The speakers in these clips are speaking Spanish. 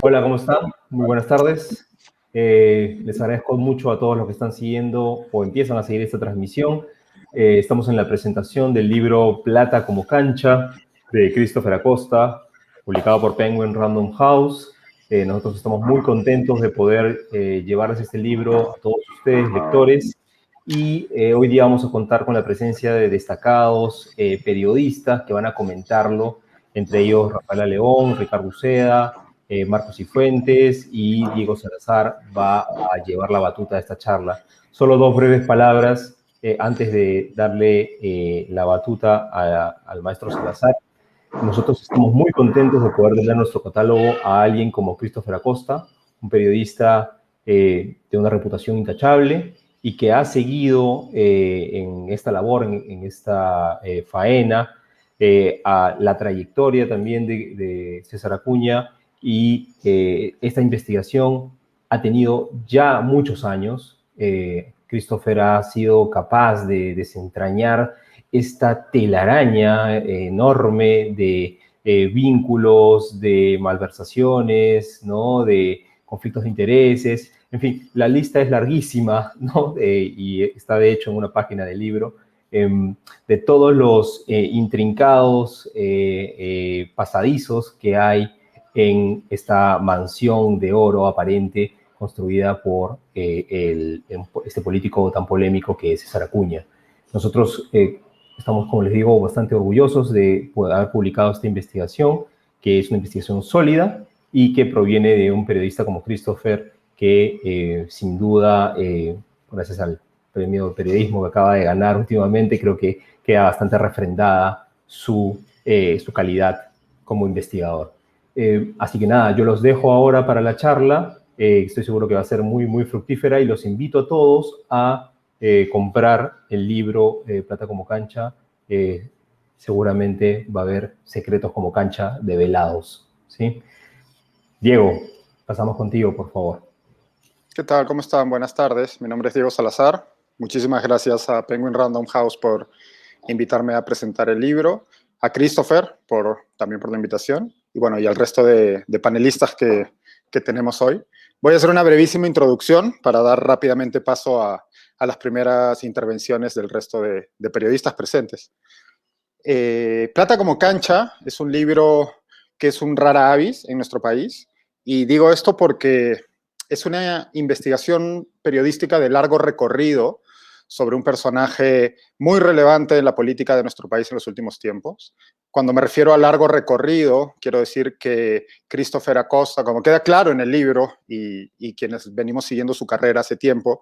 Hola, ¿cómo están? Muy buenas tardes. Les agradezco mucho a todos los que están siguiendo o empiezan a seguir esta transmisión. Estamos en la presentación del libro Plata como cancha de Christopher Acosta, publicado por Penguin Random House. Nosotros estamos muy contentos de poder llevarles este libro a todos ustedes, lectores. Y hoy día vamos a contar con la presencia de destacados periodistas que van a comentarlo, entre ellos Rafaela León, Ricardo Uceda, Marcos Cifuentes y Diego Salazar va a llevar la batuta de esta charla. Solo dos breves palabras antes de darle la batuta al maestro Salazar. Nosotros estamos muy contentos de poder tener nuestro catálogo a alguien como Christopher Acosta, un periodista de una reputación intachable y que ha seguido en esta labor, en esta faena, a la trayectoria también de César Acuña, y esta investigación ha tenido ya muchos años. Christopher ha sido capaz de desentrañar esta telaraña enorme de vínculos, de malversaciones, ¿no? De conflictos de intereses. En fin, la lista es larguísima, ¿no? Y está de hecho en una página del libro, de todos los intrincados pasadizos que hay en esta mansión de oro aparente construida por este político tan polémico que es César Acuña. Nosotros estamos, como les digo, bastante orgullosos de poder haber publicado esta investigación, que es una investigación sólida y que proviene de un periodista como Christopher, que sin duda, gracias al premio de periodismo que acaba de ganar últimamente, creo que queda bastante refrendada su calidad como investigador. Así que nada, yo los dejo ahora para la charla. Estoy seguro que va a ser muy, muy fructífera y los invito a todos a comprar el libro Plata como cancha. Seguramente va a haber secretos como cancha develados, ¿sí? Diego, pasamos contigo, por favor. ¿Qué tal? ¿Cómo están? Buenas tardes. Mi nombre es Diego Salazar. Muchísimas gracias a Penguin Random House por invitarme a presentar el libro, a Christopher también por la invitación, y bueno, y al resto de panelistas que tenemos hoy. Voy a hacer una brevísima introducción para dar rápidamente paso a las primeras intervenciones del resto de periodistas presentes. Plata como cancha es un libro que es un rara avis en nuestro país, y digo esto porque es una investigación periodística de largo recorrido sobre un personaje muy relevante en la política de nuestro país en los últimos tiempos. Cuando me refiero a largo recorrido, quiero decir que Christopher Acosta, como queda claro en el libro, y quienes venimos siguiendo su carrera hace tiempo,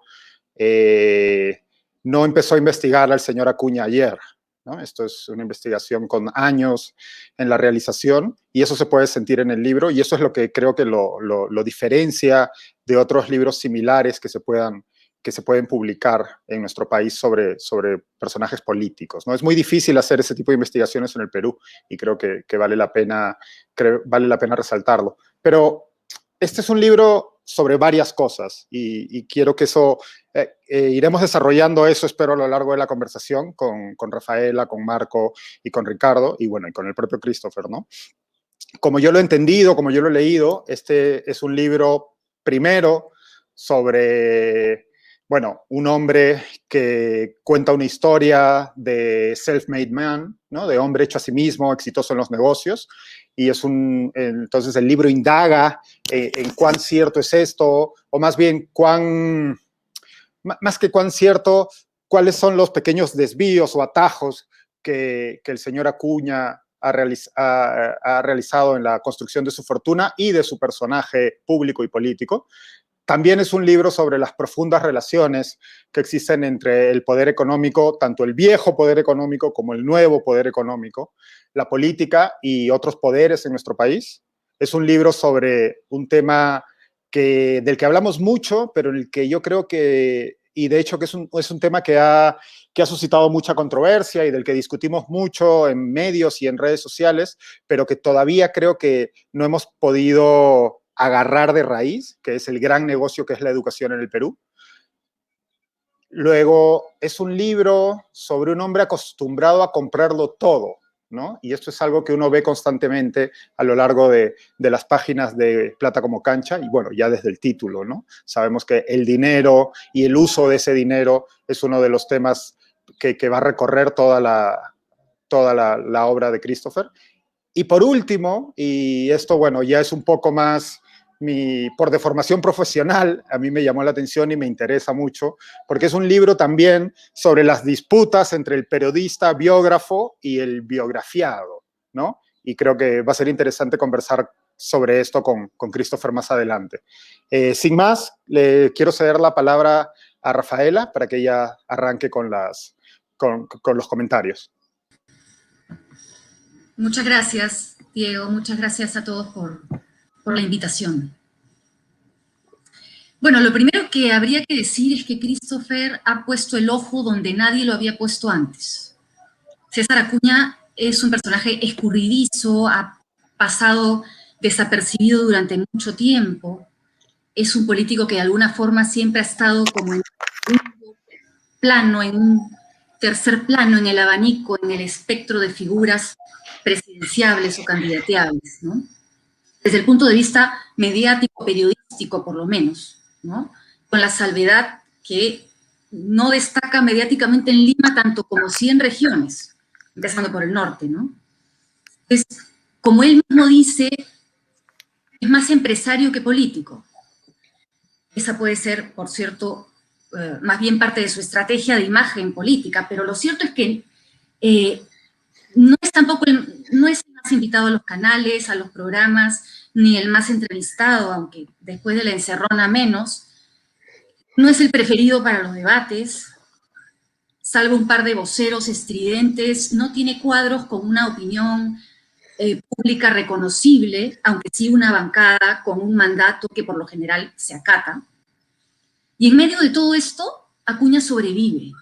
no empezó a investigar al señor Acuña ayer, ¿no? Esto es una investigación con años en la realización, y eso se puede sentir en el libro, y eso es lo que creo que lo diferencia de otros libros similares que se pueden publicar en nuestro país sobre personajes políticos, ¿no? Es muy difícil hacer ese tipo de investigaciones en el Perú, y creo que vale la pena resaltarlo. Pero este es un libro sobre varias cosas, y quiero que eso, iremos desarrollando eso, espero, a lo largo de la conversación con Rafaela, con Marco y con Ricardo, y bueno, y con el propio Christopher, ¿no? Como yo lo he entendido, como yo lo he leído, este es un libro, primero, sobre, bueno, un hombre que cuenta una historia de self-made man, ¿no? De hombre hecho a sí mismo, exitoso en los negocios, y entonces el libro indaga en cuán cierto es esto, o más bien más que cuán cierto, cuáles son los pequeños desvíos o atajos que el señor Acuña ha realizado en la construcción de su fortuna y de su personaje público y político. También es un libro sobre las profundas relaciones que existen entre el poder económico, tanto el viejo poder económico como el nuevo poder económico, la política y otros poderes en nuestro país. Es un libro sobre un tema del que hablamos mucho, pero el que yo creo que, y de hecho que es un tema que ha suscitado mucha controversia y del que discutimos mucho en medios y en redes sociales, pero que todavía creo que no hemos podido agarrar de raíz, que es el gran negocio que es la educación en el Perú. Luego, es un libro sobre un hombre acostumbrado a comprarlo todo, ¿no? Y esto es algo que uno ve constantemente a lo largo de las páginas de Plata como Cancha, y bueno, ya desde el título, ¿no? Sabemos que el dinero y el uso de ese dinero es uno de los temas que va a recorrer toda la obra de Christopher. Y por último, y esto, bueno, ya es un poco más por deformación profesional, a mí me llamó la atención y me interesa mucho, porque es un libro también sobre las disputas entre el periodista biógrafo y el biografiado, ¿no? Y creo que va a ser interesante conversar sobre esto con Christopher más adelante. Sin más, le quiero ceder la palabra a Rafaela para que ella arranque con los comentarios. Muchas gracias, Diego. Muchas gracias a todos por la invitación. Bueno, lo primero que habría que decir es que Christopher ha puesto el ojo donde nadie lo había puesto antes. César Acuña es un personaje escurridizo, ha pasado desapercibido durante mucho tiempo. Es un político que de alguna forma siempre ha estado como en un plano, en un tercer plano, en el abanico, en el espectro de figuras presidenciables o candidateables, ¿no? Desde el punto de vista mediático, periodístico, por lo menos, ¿no? Con la salvedad que no destaca mediáticamente en Lima tanto como sí en regiones, empezando por el norte, ¿no? Es, como él mismo dice, es más empresario que político. Esa puede ser, por cierto, más bien parte de su estrategia de imagen política, pero lo cierto es que no es tampoco no es el más invitado a los canales, a los programas, ni el más entrevistado, aunque después de la encerrona menos. No es el preferido para los debates, salvo un par de voceros estridentes, no tiene cuadros con una opinión pública reconocible, aunque sí una bancada con un mandato que por lo general se acata. Y en medio de todo esto, Acuña sobrevive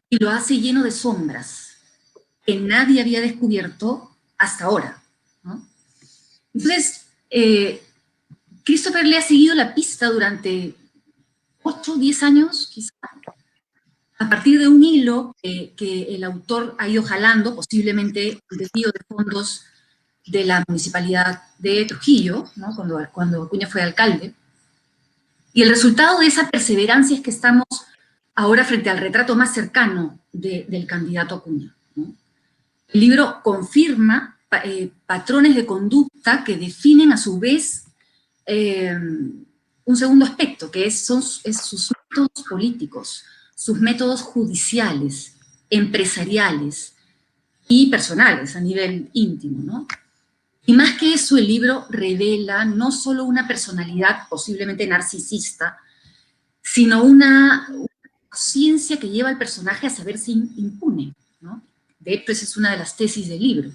y lo hace lleno de sombras que nadie había descubierto hasta ahora, ¿no? Entonces, Christopher le ha seguido la pista durante 8 o 10 años, quizá, a partir de un hilo que el autor ha ido jalando, posiblemente el desvío de fondos de la municipalidad de Trujillo, ¿no? cuando Acuña fue alcalde. Y el resultado de esa perseverancia es que estamos ahora frente al retrato más cercano del candidato Acuña, ¿no? El libro confirma patrones de conducta que definen a su vez un segundo aspecto, que son sus métodos políticos, sus métodos judiciales, empresariales y personales a nivel íntimo, ¿no? Y más que eso, el libro revela no solo una personalidad posiblemente narcisista, sino una conciencia que lleva al personaje a saberse impune, ¿no? De hecho, esa es una de las tesis del libro.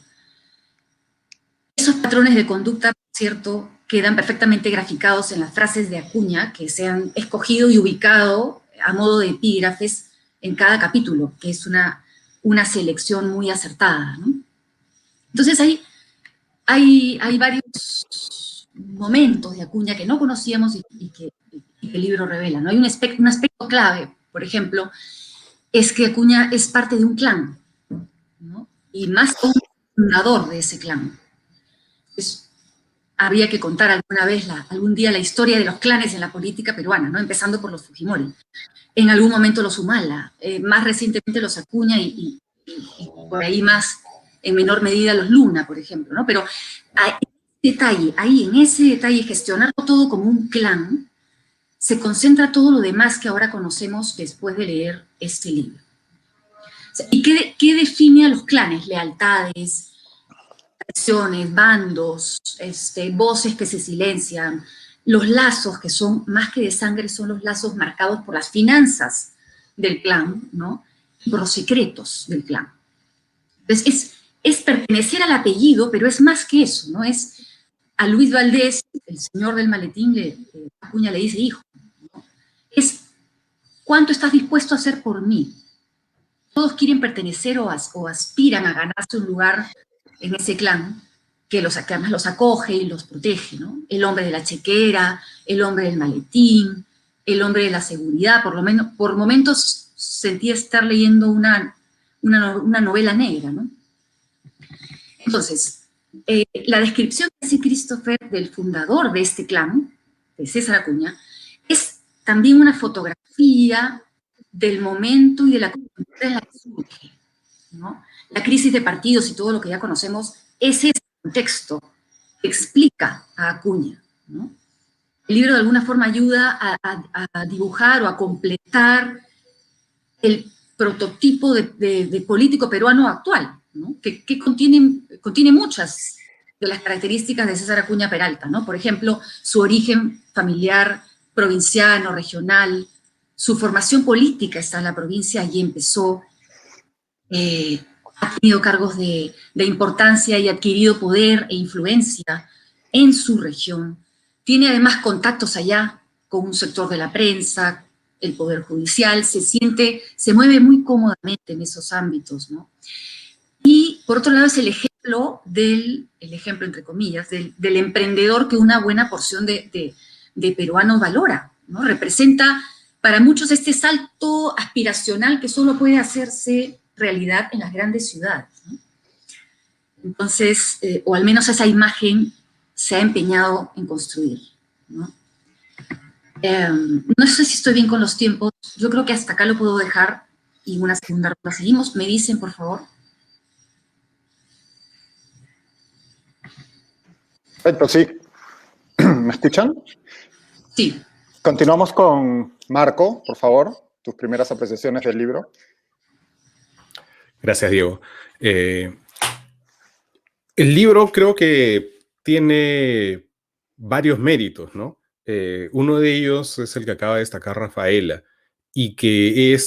Esos patrones de conducta, por cierto, quedan perfectamente graficados en las frases de Acuña, que se han escogido y ubicado a modo de epígrafes en cada capítulo, que es una selección muy acertada, ¿no? Entonces hay varios momentos de Acuña que no conocíamos y que el libro revela, ¿no? Hay un aspecto clave, por ejemplo, es que Acuña es parte de un clan, ¿no? Y más un fundador de ese clan. Habría que contar algún día la historia de los clanes en la política peruana, ¿no? Empezando por los Fujimori. En algún momento los Humala, más recientemente los Acuña y por ahí más, en menor medida, los Luna, por ejemplo, ¿no? Pero en ese detalle, gestionarlo todo como un clan, se concentra todo lo demás que ahora conocemos después de leer este libro. O sea, ¿y qué define a los clanes? Lealtades, traiciones, bandos, voces que se silencian, los lazos que son, más que de sangre, son los lazos marcados por las finanzas del clan, ¿no? Y por los secretos del clan. Entonces, es pertenecer al apellido, pero es más que eso, ¿no? Es a Luis Valdés, el señor del maletín, Acuña le dice hijo, ¿no? Es ¿cuánto estás dispuesto a hacer por mí? Todos quieren pertenecer o aspiran a ganarse un lugar en ese clan que además los acoge y los protege, ¿no? El hombre de la chequera, el hombre del maletín, el hombre de la seguridad, por momentos sentía estar leyendo una novela negra, ¿no? Entonces, la descripción que hace Christopher del fundador de este clan, de César Acuña, es también una fotografía del momento y de la coyuntura en la que surge, ¿no? La crisis de partidos y todo lo que ya conocemos es ese contexto que explica a Acuña, ¿no? El libro de alguna forma ayuda a dibujar o a completar el prototipo de político peruano actual, ¿no? que contiene muchas de las características de César Acuña Peralta, ¿no? Por ejemplo, su origen familiar, provinciano, regional, su formación política está en la provincia y empezó, ha tenido cargos de importancia y ha adquirido poder e influencia en su región. Tiene además contactos allá con un sector de la prensa, el Poder Judicial, se mueve muy cómodamente en esos ámbitos, ¿no? Y por otro lado es el ejemplo entre comillas, del emprendedor que una buena porción de peruanos valora, ¿no? Representa para muchos este salto aspiracional que solo puede hacerse realidad en las grandes ciudades, ¿no? Entonces, o al menos esa imagen se ha empeñado en construir, ¿no? No sé si estoy bien con los tiempos, yo creo que hasta acá lo puedo dejar y una segunda ronda seguimos. ¿Me dicen, por favor? Perfecto, sí. ¿Me escuchan? Sí. Continuamos con Marco, por favor, tus primeras apreciaciones del libro. Gracias, Diego. El libro creo que tiene varios méritos, ¿no? Uno de ellos es el que acaba de destacar Rafaela y que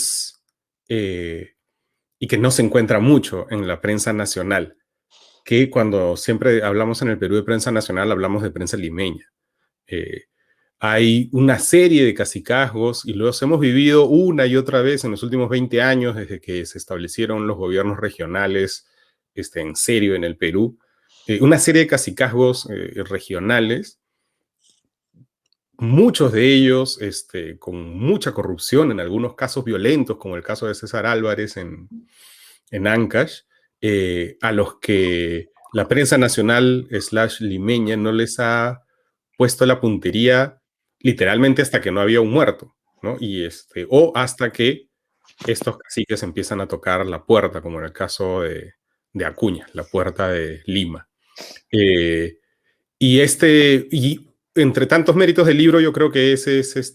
no se encuentra mucho en la prensa nacional, que cuando siempre hablamos en el Perú de prensa nacional hablamos de prensa limeña. Hay una serie de cacicazgos y los hemos vivido una y otra vez en los últimos 20 años desde que se establecieron los gobiernos regionales en serio en el Perú. Una serie de cacicazgos regionales, muchos de ellos con mucha corrupción, en algunos casos violentos, como el caso de César Álvarez en Ancash, a los que la prensa nacional / limeña no les ha puesto la puntería literalmente hasta que no había un muerto, ¿no? O hasta que estos caciques empiezan a tocar la puerta, como en el caso de Acuña, la puerta de Lima. Y entre tantos méritos del libro, yo creo que ese es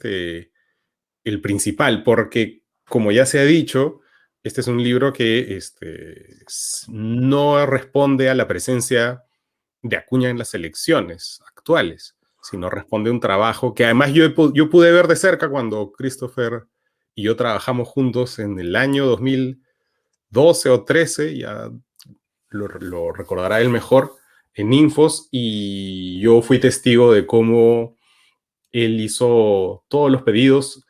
el principal, porque como ya se ha dicho, este es un libro que no responde a la presencia de Acuña en las elecciones actuales, sino responde a un trabajo que además yo pude ver de cerca cuando Christopher y yo trabajamos juntos en el año 2012 o 13, ya lo recordará él mejor, en Infos, y yo fui testigo de cómo él hizo todos los pedidos,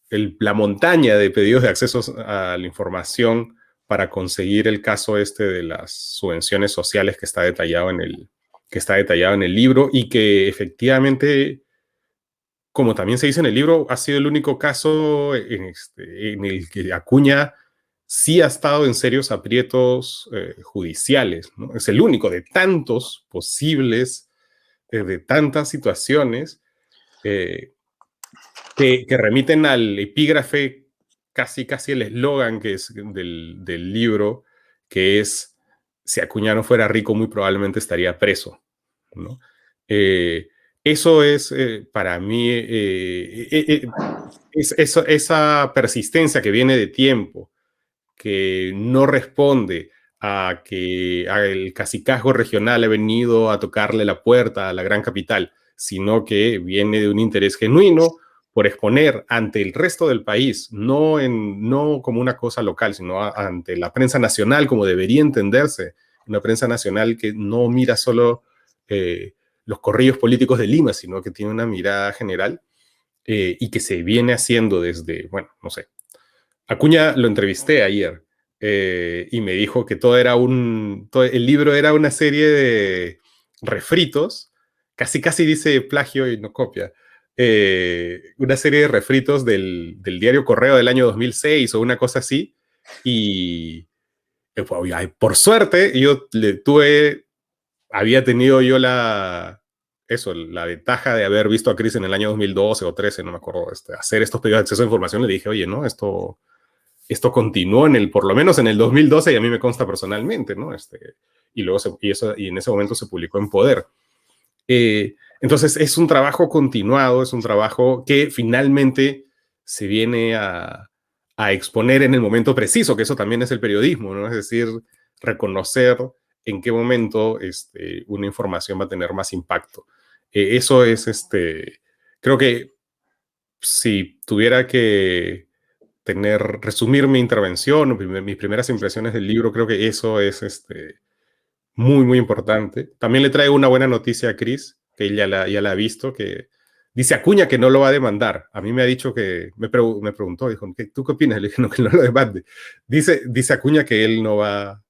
la montaña de pedidos de acceso a la información para conseguir el caso de las subvenciones sociales que está detallado en el libro, y que efectivamente, como también se dice en el libro, ha sido el único caso en el que Acuña sí ha estado en serios aprietos judiciales, ¿no? Es el único de tantos posibles, de tantas situaciones que remiten al epígrafe, casi el eslogan que es del libro, que es: si Acuña no fuera rico, muy probablemente estaría preso, ¿no? Eso es para mí esa persistencia que viene de tiempo, que no responde a que el cacicazgo regional ha venido a tocarle la puerta a la gran capital, sino que viene de un interés genuino por exponer ante el resto del país, no como una cosa local, sino ante la prensa nacional, como debería entenderse, una prensa nacional que no mira solo los corrillos políticos de Lima, sino que tiene una mirada general, y que se viene haciendo desde, bueno, no sé. Acuña lo entrevisté ayer y me dijo que todo el libro era una serie de refritos, casi dice plagio y no copia, una serie de refritos del diario Correo del año 2006 o una cosa así, y Por suerte, había tenido yo la ventaja de haber visto a Chris en el año 2012 o 13, no me acuerdo, hacer estos pedidos de acceso a información. Le dije, oye, ¿no? Esto continuó por lo menos en el 2012, y a mí me consta personalmente, ¿no? Y luego y en ese momento se publicó en Poder. Entonces es un trabajo continuado, es un trabajo que finalmente se viene a exponer en el momento preciso, que eso también es el periodismo, ¿no? Es decir, reconocer en qué momento una información va a tener más impacto. Eso es, creo que si tuviera que resumir mi intervención, mis primeras impresiones del libro, creo que eso es muy, muy importante. También le traigo una buena noticia a Chris, que ella ya la ha visto, que dice Acuña que no lo va a demandar. A mí me ha dicho que, me preguntó, dijo, ¿tú qué opinas? Le dije, no, que no lo demande. Dice Acuña que él no va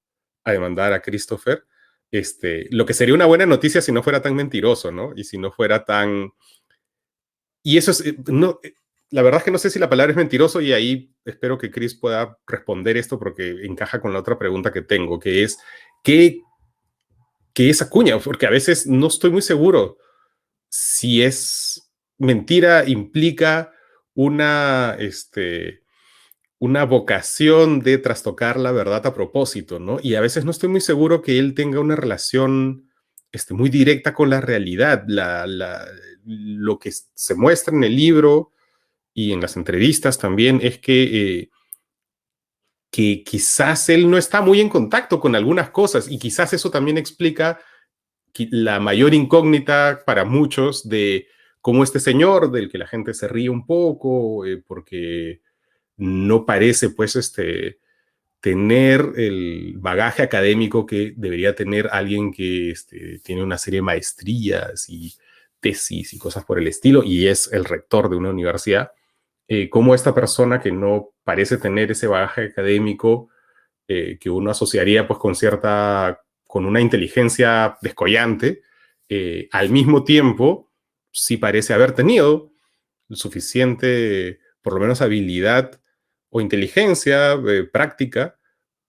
a demandar a Christopher. Lo que sería una buena noticia si no fuera tan mentiroso, ¿no? Y si no fuera tan... Y eso es... No, la verdad es que no sé si la palabra es mentiroso, y ahí espero que Chris pueda responder esto porque encaja con la otra pregunta que tengo, que es, ¿qué es Acuña? Porque a veces no estoy muy seguro si es mentira, implica una vocación de trastocar la verdad a propósito, ¿no? Y a veces no estoy muy seguro que él tenga una relación muy directa con la realidad. Lo que se muestra en el libro y en las entrevistas también es que quizás él no está muy en contacto con algunas cosas, y quizás eso también explica la mayor incógnita para muchos de cómo este señor, del que la gente se ríe un poco, porque no parece pues tener el bagaje académico que debería tener alguien que tiene una serie de maestrías y tesis y cosas por el estilo, y es el rector de una universidad. Cómo esta persona que no parece tener ese bagaje académico que uno asociaría pues con una inteligencia descollante, al mismo tiempo sí parece haber tenido suficiente, por lo menos, habilidad o inteligencia práctica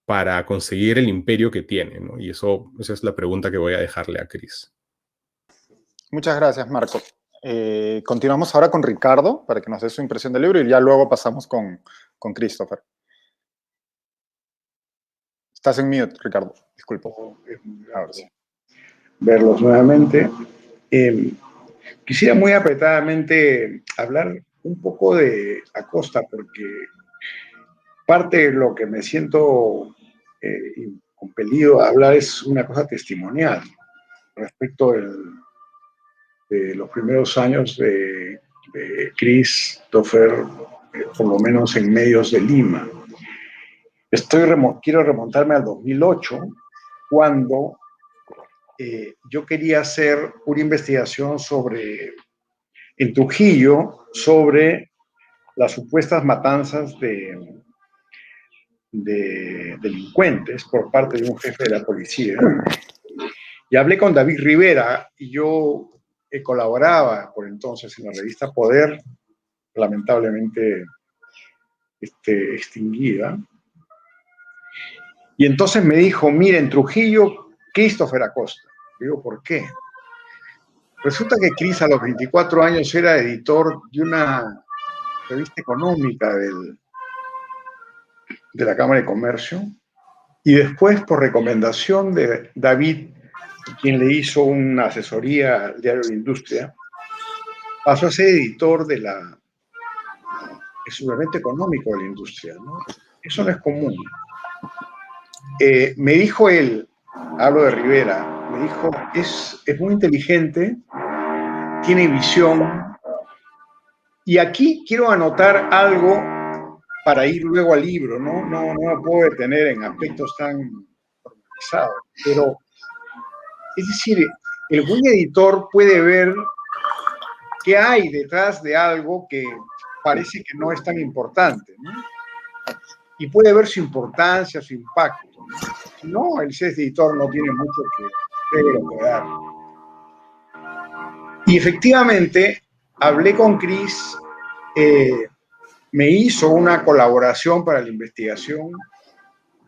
para conseguir el imperio que tiene, ¿no? Y esa es la pregunta que voy a dejarle a Chris. Muchas gracias, Marco. Continuamos ahora con Ricardo para que nos dé su impresión del libro, y ya luego pasamos con Christopher. Estás en mute, Ricardo. Disculpa. Ahora sí. Verlos nuevamente. Quisiera muy apretadamente hablar un poco de Acosta, porque parte de lo que me siento compelido a hablar es una cosa testimonial respecto de los primeros años de Christopher, por lo menos en medios de Lima. Quiero remontarme al 2008, cuando yo quería hacer una investigación en Trujillo sobre las supuestas matanzas de delincuentes por parte de un jefe de la policía. Y hablé con David Rivera, y yo colaboraba por entonces en la revista Poder, lamentablemente extinguida. Y entonces me dijo, mira, en Trujillo, Christopher Acosta. Digo, ¿por qué? Resulta que Chris a los 24 años era editor de una revista económica de la Cámara de Comercio, y después, por recomendación de David, quien le hizo una asesoría al diario de Industria, pasó a ser editor del suplemento económico de la Industria, ¿no? Eso no es común. Me dijo él, hablo de Rivera, me dijo, es muy inteligente, tiene visión, y aquí quiero anotar algo para ir luego al libro, no me puedo detener en aspectos tan organizados, pero es decir, el buen editor puede ver qué hay detrás de algo que parece que no es tan importante, ¿no? Y puede ver su importancia, su impacto, ¿no? Si no, el ser editor no tiene mucho que dar. Y efectivamente, hablé con Chris, me hizo una colaboración para la investigación,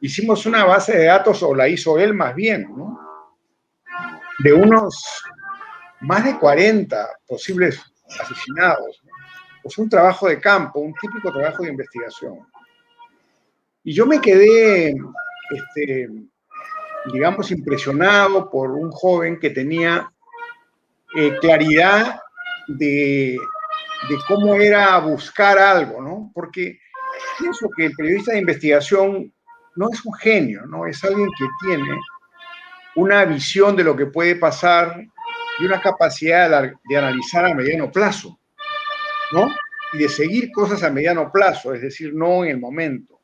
hicimos una base de datos, o la hizo él más bien, ¿no? De unos más de 40 posibles asesinados, ¿no? Pues un trabajo de campo, un típico trabajo de investigación. Y yo me quedé, digamos, impresionado por un joven que tenía claridad de cómo era buscar algo, ¿no? Porque pienso que el periodista de investigación no es un genio, ¿no? Es alguien que tiene una visión de lo que puede pasar y una capacidad de analizar a mediano plazo, ¿no? Y de seguir cosas a mediano plazo, es decir, no en el momento.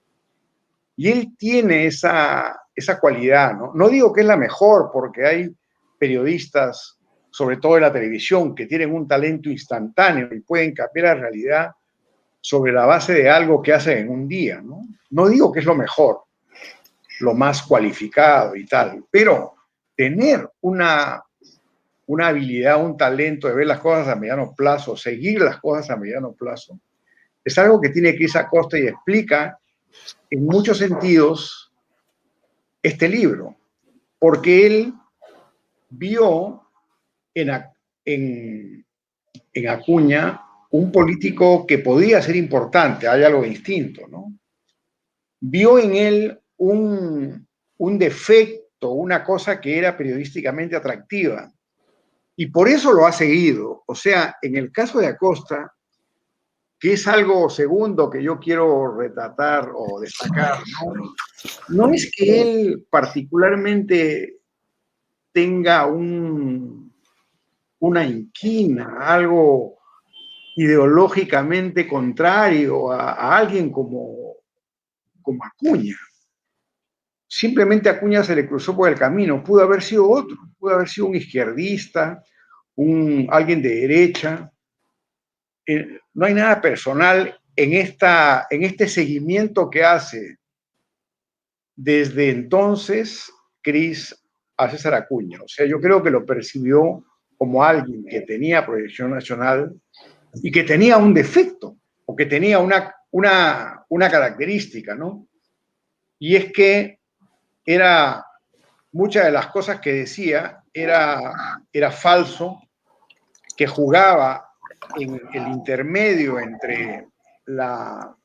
Y él tiene esa cualidad, ¿no? No digo que es la mejor, porque hay periodistas, sobre todo en la televisión, que tienen un talento instantáneo y pueden cambiar la realidad sobre la base de algo que hacen en un día, ¿no? No digo que es lo mejor, lo más cualificado y tal, pero tener una habilidad, un talento de ver las cosas a mediano plazo, seguir las cosas a mediano plazo, es algo que tiene Chris Acosta y explica en muchos sentidos este libro, porque él vio en Acuña un político que podía ser importante, hay algo distinto, ¿no? Vio en él un defecto, una cosa que era periodísticamente atractiva, y por eso lo ha seguido. O sea, en el caso de Acosta, que es algo segundo que yo quiero retratar o destacar, ¿no? No es que él particularmente tenga una inquina, algo ideológicamente contrario a alguien como Acuña. Simplemente Acuña se le cruzó por el camino, pudo haber sido otro, pudo haber sido un izquierdista, alguien de derecha. No hay nada personal en este seguimiento que hace desde entonces Chris a César Acuña. O sea, yo creo que lo percibió como alguien que tenía proyección nacional y que tenía un defecto, o que tenía una característica, ¿no? Y es que muchas de las cosas que decía era falso, que jugaba en el intermedio entre la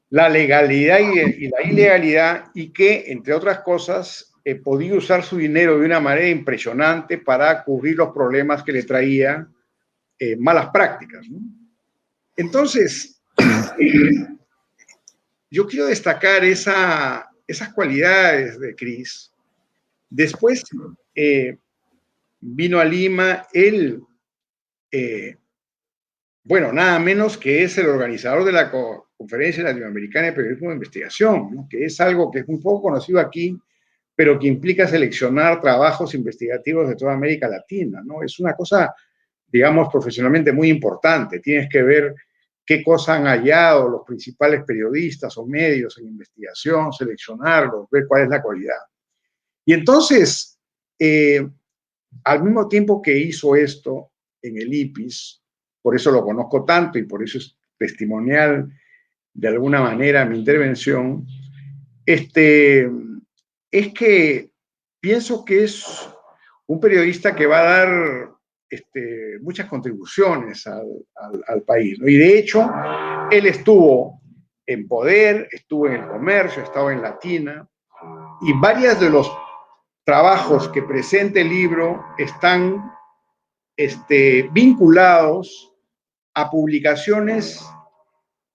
legalidad y la ilegalidad, y que, entre otras cosas, podía usar su dinero de una manera impresionante para cubrir los problemas que le traía malas prácticas, ¿no? Entonces, yo quiero destacar esas cualidades de Chris. Después vino a Lima, él, bueno, nada menos que es el organizador de la Conferencia Latinoamericana de Periodismo de Investigación, ¿no? Que es algo que es muy poco conocido aquí, pero que implica seleccionar trabajos investigativos de toda América Latina, ¿no? Es una cosa, digamos, profesionalmente muy importante. Tienes que ver qué cosas han hallado los principales periodistas o medios en investigación, seleccionarlos, ver cuál es la cualidad. Y entonces, al mismo tiempo que hizo esto en el IPIS, por eso lo conozco tanto y por eso es testimonial de alguna manera mi intervención, es que pienso que es un periodista que va a dar muchas contribuciones al país, ¿no? Y de hecho, él estuvo en Poder, estuvo en el Comercio, estaba en Latina, y varios de los trabajos que presenta el libro están vinculados a publicaciones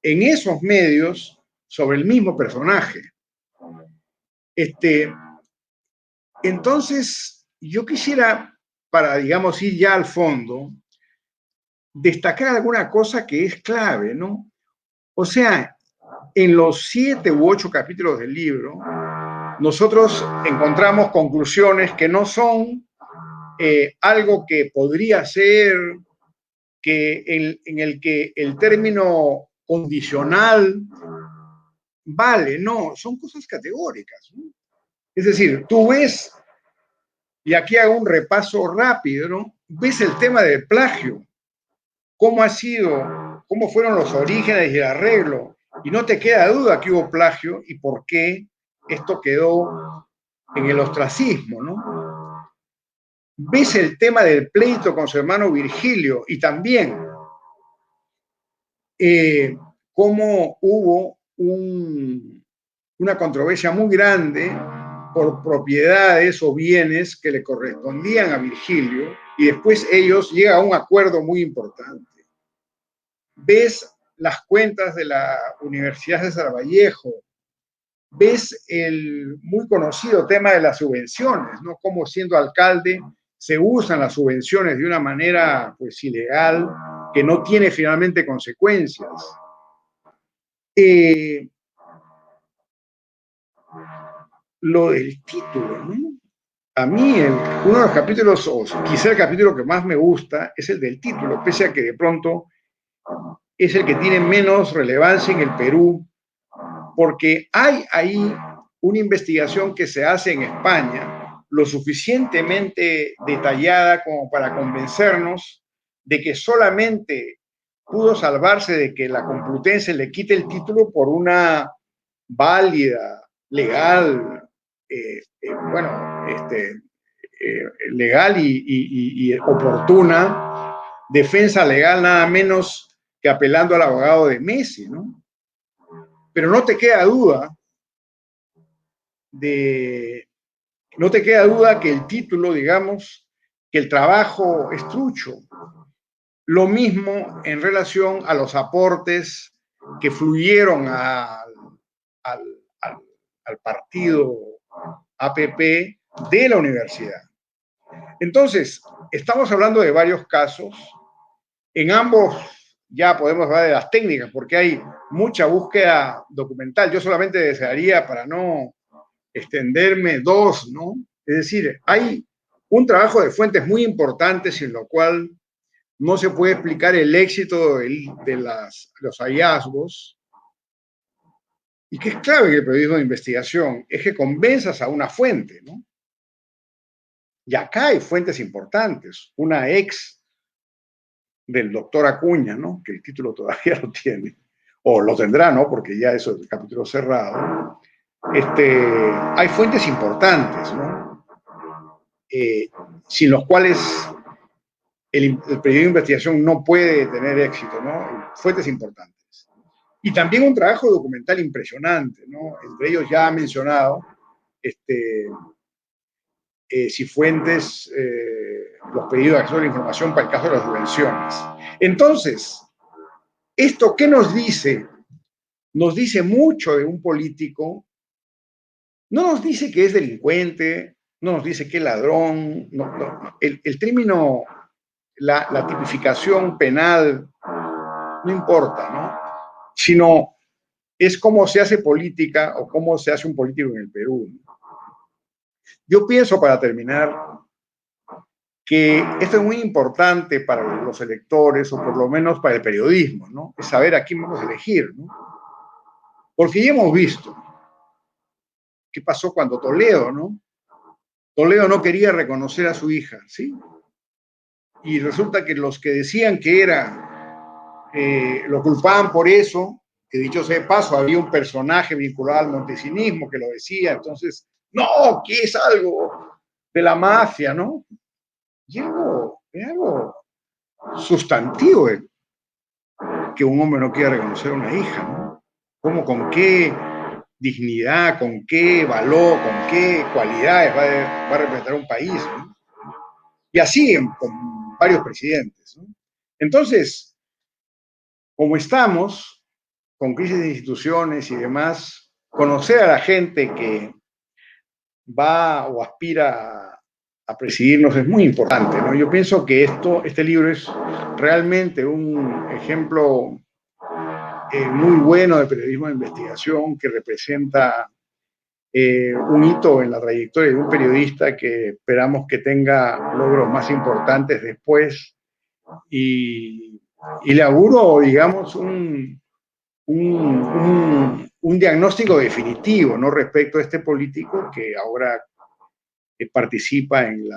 en esos medios sobre el mismo personaje. Entonces, yo quisiera, para, digamos, ir ya al fondo, destacar alguna cosa que es clave, ¿no? O sea, en los 7 u 8 capítulos del libro, nosotros encontramos conclusiones que no son algo que podría ser en el que el término condicional vale, no, son cosas categóricas, ¿no? Es decir, tú ves, y aquí hago un repaso rápido, ¿no? Ves el tema del plagio, cómo fueron los orígenes y el arreglo, Y no te queda duda que hubo plagio y por qué esto quedó en el ostracismo, ¿no? Ves el tema del pleito con su hermano Virgilio y también cómo hubo una controversia muy grande por propiedades o bienes que le correspondían a Virgilio y después ellos llegan a un acuerdo muy importante. Ves las cuentas de la Universidad de Vallejo, ves el muy conocido tema de las subvenciones, ¿no? Cómo siendo alcalde se usan las subvenciones de una manera pues ilegal que no tiene finalmente consecuencias. Lo del título, ¿no? A mí uno de los capítulos, o quizá el capítulo que más me gusta, es el del título, pese a que de pronto es el que tiene menos relevancia en el Perú, porque hay ahí una investigación que se hace en España lo suficientemente detallada como para convencernos de que solamente pudo salvarse de que la Complutense le quite el título por una válida, legal, legal y oportuna defensa legal, nada menos que apelando al abogado de Messi, ¿no? Pero no te queda duda que el título, digamos, que el trabajo es trucho. Lo mismo en relación a los aportes que fluyeron al partido APP de la universidad. Entonces, estamos hablando de varios casos. En ambos ya podemos hablar de las técnicas, porque hay mucha búsqueda documental. Yo solamente desearía, para no extenderme, dos, ¿no? Es decir, hay un trabajo de fuentes muy importante sin lo cual no se puede explicar el éxito de los hallazgos, y que es clave en el periodismo de investigación, es que convenzas a una fuente, ¿no? Y acá hay fuentes importantes. Una ex del doctor Acuña, ¿no? Que el título todavía lo tiene, o lo tendrá, ¿no? Porque ya eso es el capítulo cerrado. Hay fuentes importantes, ¿no? Sin los cuales el periodismo de investigación no puede tener éxito, ¿no? Fuentes importantes. Y también un trabajo documental impresionante, ¿no? Entre ellos ya ha mencionado Cifuentes, los pedidos de acceso a la información para el caso de las subvenciones. Entonces, ¿esto qué nos dice? Nos dice mucho de un político. No nos dice que es delincuente, no nos dice que es ladrón. No. El término, la tipificación penal, no importa, ¿no? Sino es cómo se hace política o cómo se hace un político en el Perú. Yo pienso, para terminar, que esto es muy importante para los electores, o por lo menos para el periodismo, ¿no? Es saber a quién vamos a elegir, ¿no? Porque ya hemos visto qué pasó cuando Toledo, ¿no? Toledo no quería reconocer a su hija, ¿sí? Y resulta que los que decían que lo culpaban por eso, que dicho sea de paso, había un personaje vinculado al montesinismo que lo decía, entonces, no, que es algo de la mafia, ¿no? Y es algo sustantivo que un hombre no quiera reconocer a una hija, ¿no? ¿Cómo, con qué dignidad, con qué valor, con qué cualidades va a representar un país, ¿no? Y así con varios presidentes, ¿no? Entonces, como estamos con crisis de instituciones y demás, conocer a la gente que va o aspira a presidirnos es muy importante, ¿no? Yo pienso que este libro es realmente un ejemplo muy bueno de periodismo de investigación, que representa un hito en la trayectoria de un periodista que esperamos que tenga logros más importantes después, y le auguro, digamos, un diagnóstico definitivo, ¿no? Respecto a este político que ahora participa en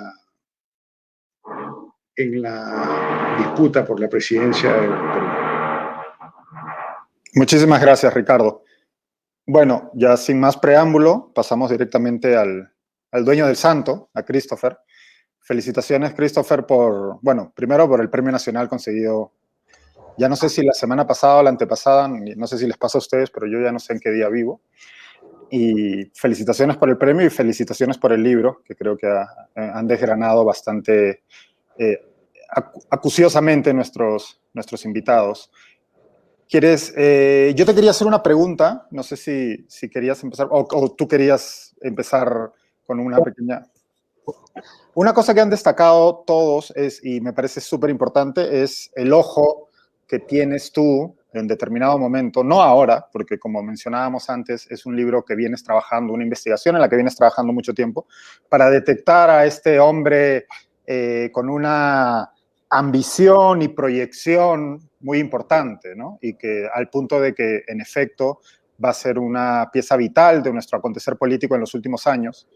la disputa por la presidencia del Perú. Muchísimas gracias, Ricardo. Bueno, ya sin más preámbulo, pasamos directamente al dueño del santo, a Christopher. Felicitaciones, Christopher, primero por el premio nacional conseguido, ya no sé si la semana pasada o la antepasada, no sé si les pasa a ustedes, pero yo ya no sé en qué día vivo. Y felicitaciones por el premio y felicitaciones por el libro, que creo que han desgranado bastante acuciosamente nuestros invitados. Yo te quería hacer una pregunta, no sé si querías empezar, o tú querías empezar con una pequeña... Una cosa que han destacado todos y me parece súper importante, es el ojo que tienes tú en determinado momento, no ahora, porque como mencionábamos antes, es un libro que vienes trabajando, una investigación en la que vienes trabajando mucho tiempo, para detectar a este hombre con una ambición y proyección muy importante, ¿no? Y que al punto de que, en efecto, va a ser una pieza vital de nuestro acontecer político en los últimos años.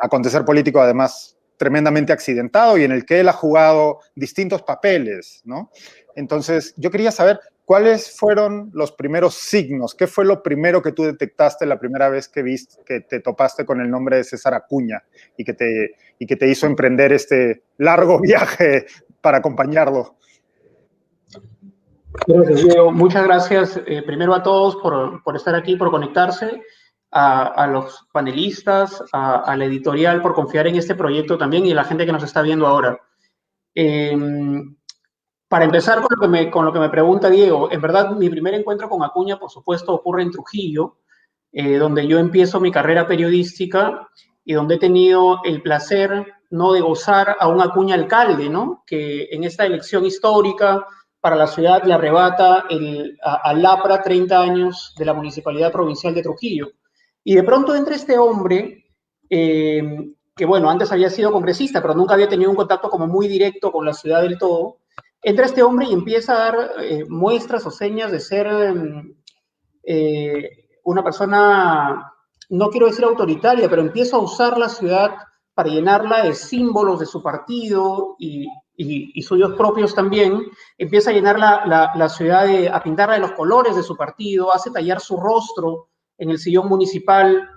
Acontecer político, además, tremendamente accidentado y en el que él ha jugado distintos papeles, ¿no? Entonces, yo quería saber cuáles fueron los primeros signos, qué fue lo primero que tú detectaste la primera vez que te topaste con el nombre de César Acuña y que te hizo emprender este largo viaje para acompañarlo. Gracias, Diego. Muchas gracias primero a todos por estar aquí, por conectarse, a los panelistas, a la editorial por confiar en este proyecto también y a la gente que nos está viendo ahora. Para empezar con lo que me pregunta Diego, en verdad mi primer encuentro con Acuña, por supuesto, ocurre en Trujillo, donde yo empiezo mi carrera periodística y donde he tenido el placer, ¿no?, de gozar a un Acuña alcalde, ¿no?, que en esta elección histórica para la ciudad le arrebata al APRA 30 años de la Municipalidad Provincial de Trujillo. Y de pronto entra este hombre, que bueno, antes había sido congresista, pero nunca había tenido un contacto como muy directo con la ciudad del todo. Entra este hombre y empieza a dar muestras o señas de ser una persona, no quiero decir autoritaria, pero empieza a usar la ciudad para llenarla de símbolos de su partido y suyos propios también. Empieza a llenar la ciudad, a pintarla de los colores de su partido, hace tallar su rostro en el sillón municipal,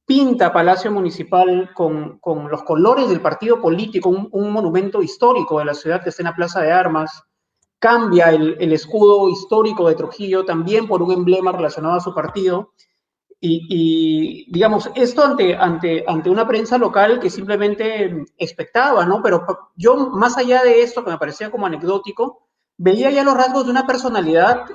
pinta Palacio Municipal con los colores del partido político, un monumento histórico de la ciudad que está en la Plaza de Armas, cambia el escudo histórico de Trujillo también por un emblema relacionado a su partido, y digamos, esto ante una prensa local que simplemente expectaba, ¿no? Pero yo, más allá de esto, que me parecía como anecdótico, veía ya los rasgos de una personalidad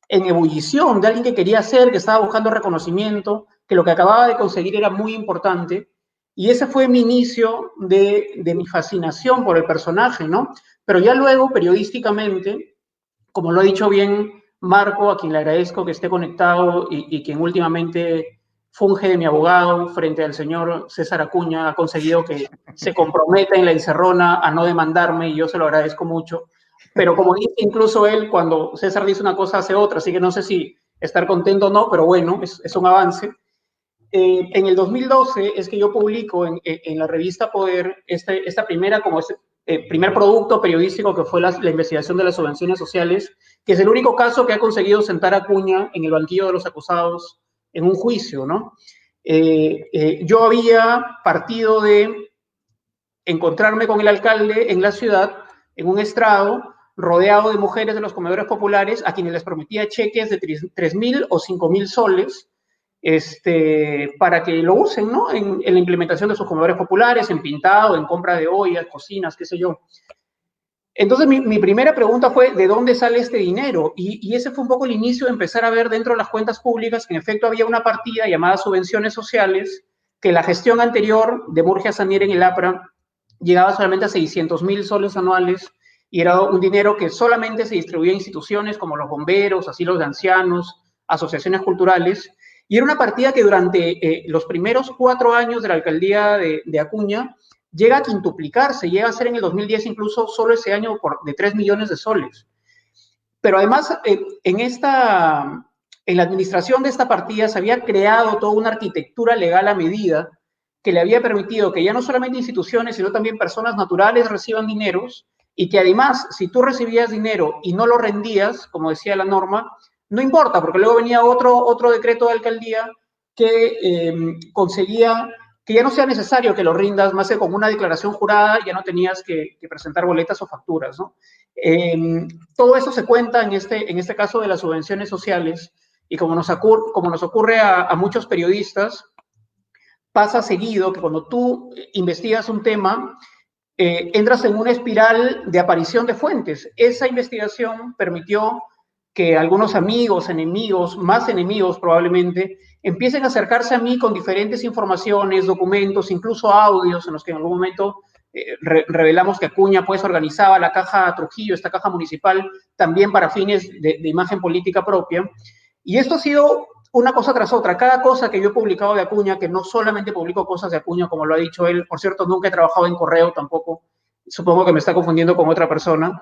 en ebullición, de alguien que quería ser, que estaba buscando reconocimiento, que lo que acababa de conseguir era muy importante, y ese fue mi inicio de mi fascinación por el personaje, ¿no? Pero ya luego, periodísticamente, como lo ha dicho bien Marco, a quien le agradezco que esté conectado y quien últimamente funge de mi abogado frente al señor César Acuña, ha conseguido que se comprometa en la encerrona a no demandarme, y yo se lo agradezco mucho. Pero como dice incluso él, cuando César dice una cosa hace otra, así que no sé si estar contento o no, pero bueno, es un avance. En el 2012 es que yo publico en la revista Poder esta primera, como primer producto periodístico, que fue la investigación de las subvenciones sociales, que es el único caso que ha conseguido sentar a Acuña en el banquillo de los acusados en un juicio, ¿no? Yo había partido de encontrarme con el alcalde en la ciudad, en un estrado, rodeado de mujeres de los comedores populares, a quienes les prometía cheques de 3.000 o 5.000 soles, para que lo usen, ¿no?, en la implementación de sus comedores populares, en pintado, en compra de ollas, cocinas, qué sé yo. Entonces mi primera pregunta fue, ¿de dónde sale este dinero? Y ese fue un poco el inicio de empezar a ver dentro de las cuentas públicas que en efecto había una partida llamada subvenciones sociales, que la gestión anterior de Murgia Sanier en el APRA llegaba solamente a 600.000 soles anuales, y era un dinero que solamente se distribuía a instituciones como los bomberos, asilos de ancianos, asociaciones culturales, y era una partida que durante los primeros 4 años de la alcaldía de Acuña llega a quintuplicarse, llega a ser en el 2010 incluso solo ese año de 3 millones de soles. Pero además, en la administración de esta partida se había creado toda una arquitectura legal a medida que le había permitido que ya no solamente instituciones, sino también personas naturales reciban dineros, y que además, si tú recibías dinero y no lo rendías, como decía la norma, no importa, porque luego venía otro decreto de alcaldía que conseguía que ya no sea necesario que lo rindas, más que con una declaración jurada ya no tenías que presentar boletas o facturas, ¿no? Todo eso se cuenta en este caso de las subvenciones sociales, y como nos ocurre a muchos periodistas, pasa seguido que cuando tú investigas un tema, entras en una espiral de aparición de fuentes. Esa investigación permitió que algunos amigos, enemigos, más enemigos probablemente, empiecen a acercarse a mí con diferentes informaciones, documentos, incluso audios en los que en algún momento revelamos que Acuña pues organizaba la caja Trujillo, esta caja municipal, también para fines de imagen política propia. Y esto ha sido una cosa tras otra. Cada cosa que yo he publicado de Acuña, que no solamente publico cosas de Acuña, como lo ha dicho él, por cierto, nunca he trabajado en Correo tampoco, supongo que me está confundiendo con otra persona.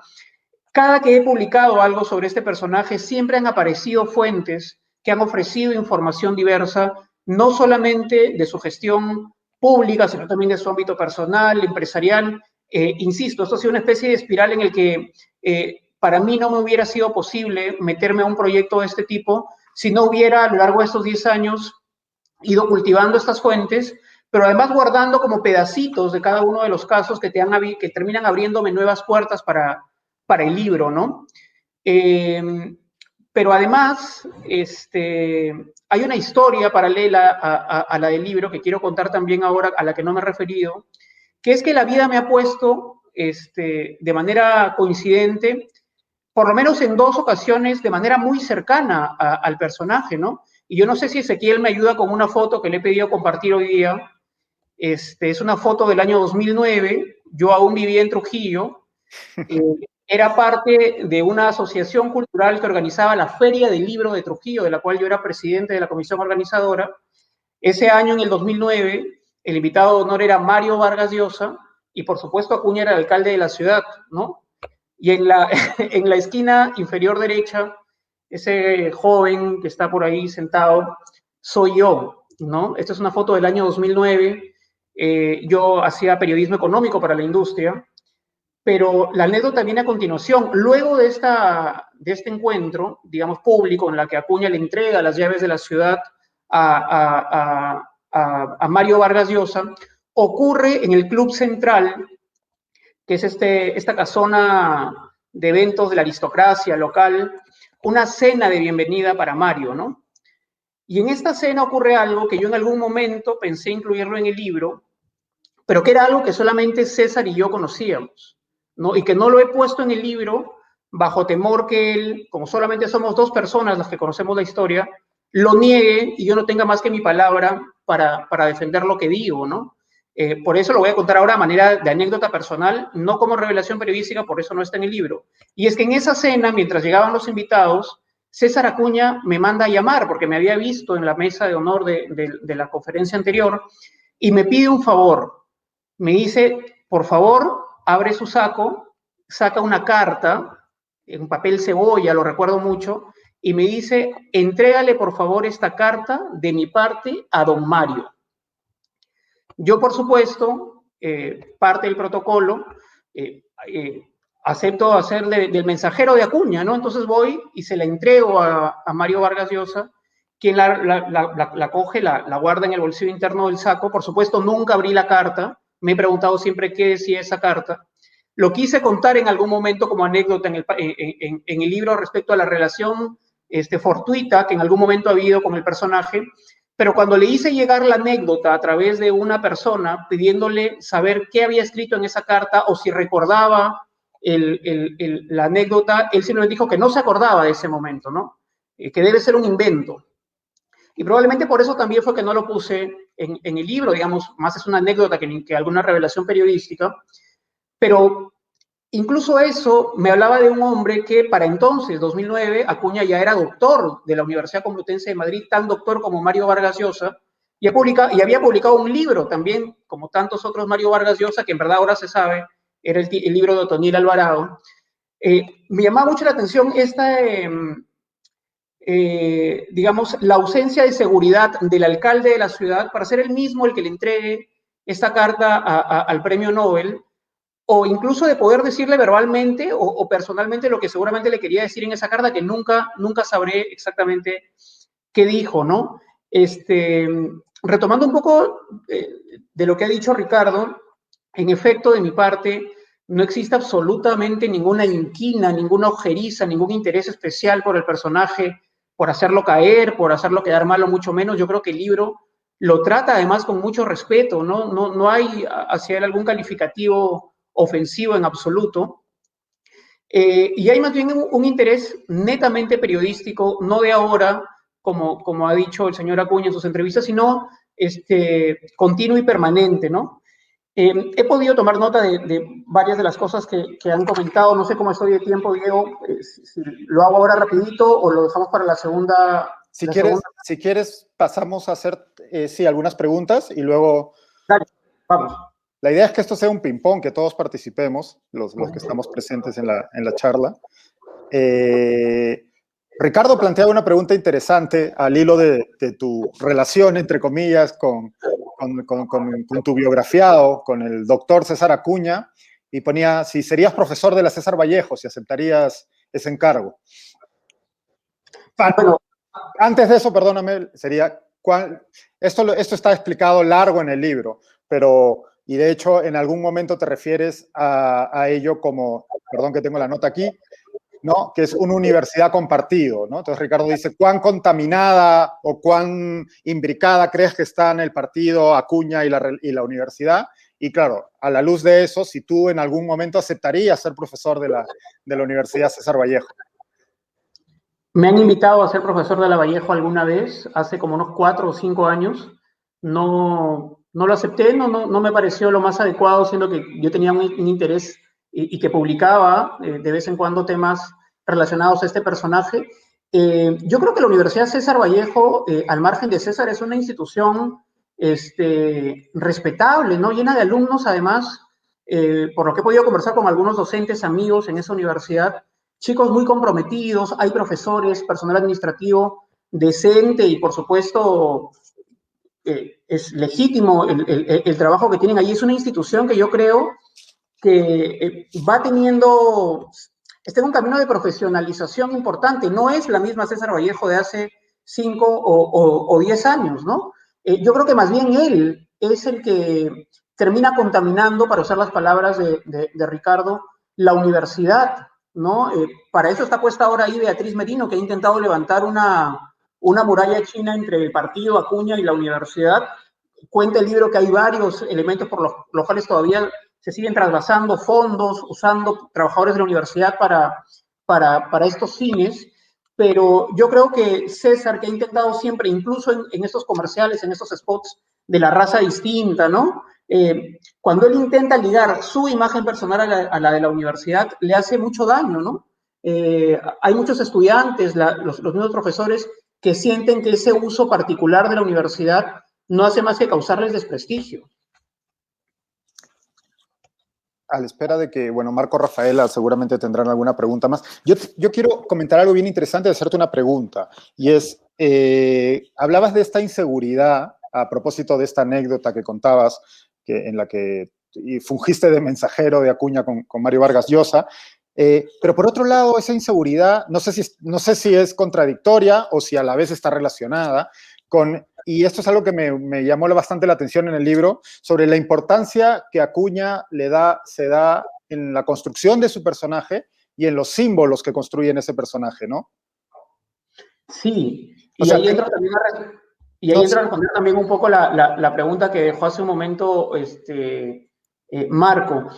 Cada que he publicado algo sobre este personaje, siempre han aparecido fuentes que han ofrecido información diversa, no solamente de su gestión pública, sino también de su ámbito personal, empresarial. Insisto, esto ha sido una especie de espiral en el que para mí no me hubiera sido posible meterme a un proyecto de este tipo si no hubiera a lo largo de estos 10 años ido cultivando estas fuentes, pero además guardando como pedacitos de cada uno de los casos que terminan abriéndome nuevas puertas para el libro, ¿no? Pero además, hay una historia paralela a la del libro que quiero contar también ahora, a la que no me he referido, que es que la vida me ha puesto de manera coincidente, por lo menos en 2 ocasiones, de manera muy cercana al personaje, ¿no? Y yo no sé si Ezequiel me ayuda con una foto que le he pedido compartir hoy día. Es una foto del año 2009, yo aún vivía en Trujillo, era parte de una asociación cultural que organizaba la Feria del Libro de Trujillo, de la cual yo era presidente de la comisión organizadora. Ese año, en el 2009, el invitado de honor era Mario Vargas Llosa, y por supuesto Acuña era el alcalde de la ciudad, ¿no? Y en la esquina inferior derecha, ese joven que está por ahí sentado, soy yo, ¿no? Esta es una foto del año 2009. Yo hacía periodismo económico para la industria, pero la anécdota viene a continuación. Luego de este encuentro, digamos, público, en la que Acuña le entrega las llaves de la ciudad a Mario Vargas Llosa, ocurre en el Club Central, que es esta casona de eventos de la aristocracia local, una cena de bienvenida para Mario, ¿no? Y en esta cena ocurre algo que yo en algún momento pensé incluirlo en el libro, pero que era algo que solamente César y yo conocíamos, ¿no? Y que no lo he puesto en el libro bajo temor que él, como solamente somos 2 personas las que conocemos la historia, lo niegue y yo no tenga más que mi palabra para defender lo que digo, ¿no? Por eso lo voy a contar ahora a manera de anécdota personal, no como revelación periodística, por eso no está en el libro. Y es que en esa cena, mientras llegaban los invitados, César Acuña me manda a llamar, porque me había visto en la mesa de honor de la conferencia anterior, y me pide un favor. Me dice, por favor, abre su saco, saca una carta, en papel cebolla, lo recuerdo mucho, y me dice, entrégale por favor esta carta de mi parte a don Mario. Yo, por supuesto, parte del protocolo, acepto hacer del mensajero de Acuña, ¿no? Entonces voy y se la entrego a Mario Vargas Llosa, quien la coge, la guarda en el bolsillo interno del saco. Por supuesto, nunca abrí la carta, me he preguntado siempre qué decía esa carta. Lo quise contar en algún momento como anécdota en el libro respecto a la relación fortuita que en algún momento ha habido con el personaje, pero cuando le hice llegar la anécdota a través de una persona pidiéndole saber qué había escrito en esa carta o si recordaba la anécdota, él simplemente dijo que no se acordaba de ese momento, ¿no? Que debe ser un invento. Y probablemente por eso también fue que no lo puse en el libro, digamos, más es una anécdota que alguna revelación periodística, pero incluso eso me hablaba de un hombre que para entonces, 2009, Acuña ya era doctor de la Universidad Complutense de Madrid, tan doctor como Mario Vargas Llosa, y había publicado un libro también, como tantos otros Mario Vargas Llosa, que en verdad ahora se sabe, era el libro de Otoniel Alvarado. Me llamaba mucho la atención digamos, la ausencia de seguridad del alcalde de la ciudad para ser él mismo el que le entregue esta carta al premio Nobel, o incluso de poder decirle verbalmente o personalmente lo que seguramente le quería decir en esa carta, que nunca sabré exactamente qué dijo, ¿no? Retomando un poco de lo que ha dicho Ricardo, en efecto, de mi parte, no existe absolutamente ninguna inquina, ninguna ojeriza, ningún interés especial por el personaje, por hacerlo caer, por hacerlo quedar mal o mucho menos. Yo creo que el libro lo trata además con mucho respeto, no hay hacia él algún calificativo ofensivo en absoluto. Y hay más bien un interés netamente periodístico, no de ahora, como ha dicho el señor Acuña en sus entrevistas, sino continuo y permanente, ¿no? He podido tomar nota de varias de las cosas que han comentado. No sé cómo estoy de tiempo, Diego. Si lo hago ahora rapidito o lo dejamos para la segunda. Si quieres, pasamos a hacer algunas preguntas y luego... Dale, vamos. La idea es que esto sea un ping-pong, que todos participemos, los que estamos presentes en la charla. Ricardo plantea una pregunta interesante al hilo de tu relación, entre comillas, con tu biografiado, con el doctor César Acuña, y ponía si serías profesor de la César Vallejo, si aceptarías ese encargo. Bueno, antes de eso, perdóname, sería, esto está explicado largo en el libro, pero, y de hecho en algún momento te refieres a ello como, perdón que tengo la nota aquí, ¿no? Que es una universidad compartido, ¿no? Entonces Ricardo dice, ¿cuán contaminada o cuán imbricada crees que están el partido Acuña y la universidad? Y claro, a la luz de eso, si tú en algún momento aceptarías ser profesor de la Universidad César Vallejo. Me han invitado a ser profesor de la Vallejo alguna vez, hace como unos 4 o 5 años. No lo acepté, no me pareció lo más adecuado, siendo que yo tenía un interés y que publicaba de vez en cuando temas relacionados a este personaje. Yo creo que la Universidad César Vallejo, al margen de César, es una institución respetable, ¿no? Llena de alumnos, además, por lo que he podido conversar con algunos docentes, amigos en esa universidad, chicos muy comprometidos, hay profesores, personal administrativo decente y, por supuesto, es legítimo el trabajo que tienen allí. Es una institución que yo creo que va teniendo, está en un camino de profesionalización importante. No es la misma César Vallejo de hace 5 o 10 años, ¿no? Yo creo que más bien él es el que termina contaminando, para usar las palabras de Ricardo, la universidad, ¿no? Para eso está puesta ahora ahí Beatriz Merino, que ha intentado levantar una muralla china entre el partido Acuña y la universidad. Cuenta el libro que hay varios elementos por los cuales todavía se siguen trasvasando fondos, usando trabajadores de la universidad para estos fines, pero yo creo que César, que ha intentado siempre, incluso en estos comerciales, en estos spots de la raza distinta, ¿no? Cuando él intenta ligar su imagen personal a la de la universidad, le hace mucho daño, ¿no? Hay muchos estudiantes, los mismos profesores, que sienten que ese uso particular de la universidad no hace más que causarles desprestigio. A la espera de que, bueno, Marco, Rafaela seguramente tendrán alguna pregunta más. Yo quiero comentar algo bien interesante, de hacerte una pregunta, y es, hablabas de esta inseguridad, a propósito de esta anécdota que contabas, en la que fungiste de mensajero de Acuña con Mario Vargas Llosa, pero por otro lado, esa inseguridad, no sé si es contradictoria o si a la vez está relacionada con, y esto es algo que me llamó bastante la atención en el libro, sobre la importancia que Acuña se da en la construcción de su personaje y en los símbolos que construyen ese personaje, ¿no? Sí, y ahí entra también entra a responder también un poco la pregunta que dejó hace un momento Marco.